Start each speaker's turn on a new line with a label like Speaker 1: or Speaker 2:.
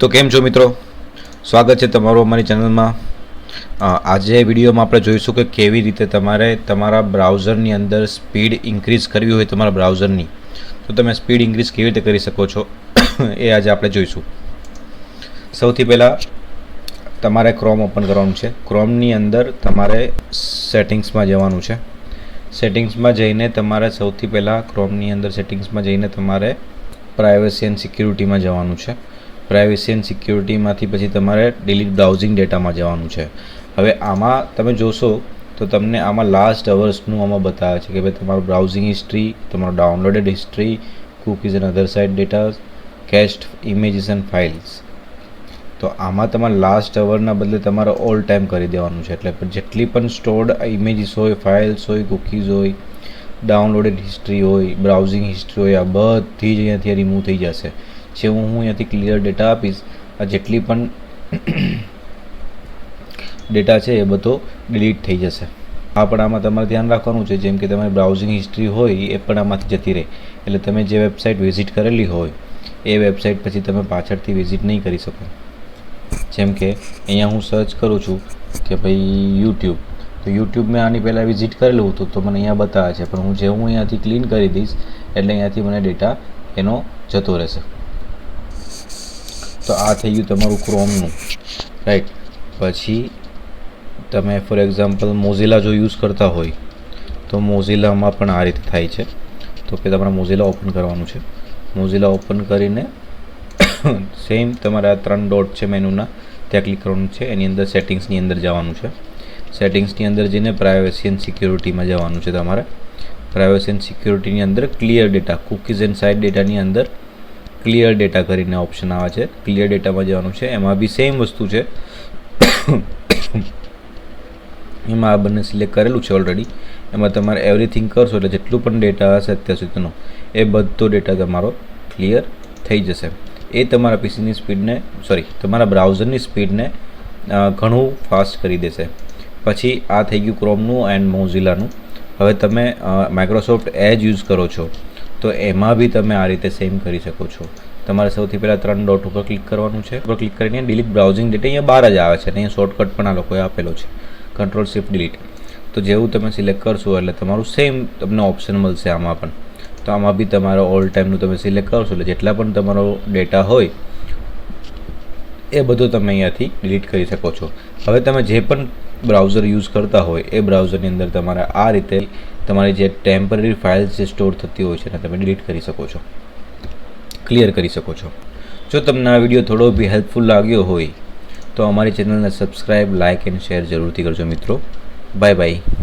Speaker 1: તો કેમ છો મિત્રો, સ્વાગત છે તમારું અમારી ચેનલમાં। આજે વિડીયોમાં આપણે જોઈશું કે કેવી રીતે તમારે તમારા બ્રાઉઝરની અંદર સ્પીડ ઇન્ક્રીઝ કરવી હોય તમારા બ્રાઉઝરની, તો તમે સ્પીડ ઇન્ક્રીઝ કેવી રીતે કરી શકો છો એ આજે આપણે જોઈશું। સૌથી પહેલાં તમારે ક્રોમ ઓપન કરવાનું છે। ક્રોમની અંદર તમારે સેટિંગ્સમાં જવાનું છે। સેટિંગ્સમાં જઈને તમારે સૌથી પહેલાં ક્રોમની અંદર સેટિંગ્સમાં જઈને તમારે પ્રાઇવસી એન્ડ સિક્યુરિટીમાં જવાનું છે। પ્રાઇવસી એન્ડ સિક્યુરિટીમાંથી પછી તમારે ડિલીટ બ્રાઉઝિંગ ડેટામાં જવાનું છે। હવે આમાં તમે જોશો તો તમને આમાં લાસ્ટ અવર્સનું આમાં બતાવે છે કે ભાઈ તમારું બ્રાઉઝિંગ હિસ્ટ્રી, તમારું downloaded history, cookies and other site data, cached images and files. તો આમાં તમારે લાસ્ટ અવરના બદલે તમારે ઓલ ટાઈમ કરી દેવાનું છે। એટલે જેટલી પણ સ્ટોર્ડ ઇમેજીસ હોય, ફાઇલ્સ હોય, કૂકીઝ હોય, ડાઉનલોડેડ હિસ્ટ્રી હોય, બ્રાઉઝિંગ હિસ્ટ્રી હોય, આ બધી જ અહીંયાથી રિમૂવ થઈ જશે। જે હું અહીંયાથી ક્લિયર ડેટા આપીશ, આ જેટલી પણ ડેટા છે એ બધો ડિલીટ થઈ જશે। આ પણ આમાં તમારે ધ્યાન રાખવાનું છે, જેમ કે તમારી બ્રાઉઝિંગ હિસ્ટ્રી હોય એ પણ આમાંથી જતી રહે। એટલે તમે જે વેબસાઇટ વિઝિટ કરેલી હોય એ વેબસાઇટ પછી તમે પાછળથી વિઝિટ નહીં કરી શકો। જેમ કે અહીંયા હું સર્ચ કરું છું કે ભાઈ યુટ્યુબ, તો યુટ્યુબ મેં આની પહેલાં વિઝિટ કરેલું હતું તો મને અહીંયા બતાવે છે, પણ હું અહીંયાથી ક્લીન કરી દઈશ એટલે અહીંયાથી મને ડેટા એનો જતો રહેશે। તો આ થઈ ગયું તમારું ક્રોમનું, રાઈટ। પછી તમે ફોર એક્ઝામ્પલ મોઝિલા જો યુઝ કરતા હોય તો મોઝિલામાં પણ આ રીતે થાય છે। તો કે તમારે મોઝિલા ઓપન કરવાનું છે। મોઝિલા ઓપન કરીને સેમ તમારે આ 3 ડોટ છે મેનુના, ત્યાં ક્લિક કરવાનું છે। એની અંદર સેટિંગ્સની અંદર જવાનું છે। સેટિંગ્સની અંદર જઈને પ્રાઇવસી એન્ડ સિક્યુરિટીમાં જવાનું છે। તમારે પ્રાઇવસી એન્ડ સિક્યુરિટીની અંદર clear data, cookies and site ડેટાની અંદર ક્લિયર ડેટા કરીને ઓપ્શન આવે છે। ક્લિયર ડેટામાં જવાનું છે। એમાં બી સેમ વસ્તુ છે, એમાં આ બંને સિલેક્ટ કરેલું છે ઓલરેડી। એમાં તમારે એવરીથિંગ કરશો એટલે જેટલું પણ ડેટા હશે અત્યાર સુધીનો એ બધો ડેટા તમારો ક્લિયર થઈ જશે। એ તમારા પીસીની સ્પીડને તમારા બ્રાઉઝરની સ્પીડને ઘણું ફાસ્ટ કરી દેશે। પછી આ થઈ ગયું ક્રોમનું એન્ડ મોઝિલાનું। હવે તમે માઇક્રોસોફ્ટ એજ યુઝ કરો છો તો એમાં બી તમે આ રીતે સેમ કરી શકો છો। તમારે સૌથી પહેલાં 3 ડોટ ઉપર ક્લિક કરવાનું છે। ઉપર ક્લિક કરીને ડિલીટ બ્રાઉઝિંગ ડેટા અહીંયા બહાર જ આવે છે, અને અહીંયા શોર્ટકટ પણ આ લોકોએ આપેલો છે, કંટ્રોલ શિફ્ટ ડિલીટ। તો જેવું તમે સિલેક્ટ કરશો એટલે તમારું સેમ તમને ઓપ્શન મળશે આમાં પણ। તો આમાં બી તમારો ઓલ ટાઈમનું તમે સિલેક્ટ કરશો એટલે જેટલા પણ તમારો ડેટા હોય એ બધો તમે અહીંયાથી ડિલીટ કરી શકો છો। હવે તમે જે પણ બ્રાઉઝર યુઝ કરતા હોય એ બ્રાઉઝરની અંદર તમારે આ રીતે તમારી જે ટેમ્પરરી ફાઇલ્સ જે સ્ટોર થતી હોય છે એને તમે ડિલીટ કરી શકો છો, ક્લિયર કરી શકો છો। જો તમને આ વિડીયો થોડો બી હેલ્પફુલ લાગ્યો હોય તો અમારી ચેનલને સબસ્ક્રાઈબ, લાઇક એન્ડ શેર જરૂરથી કરજો મિત્રો। Bye bye.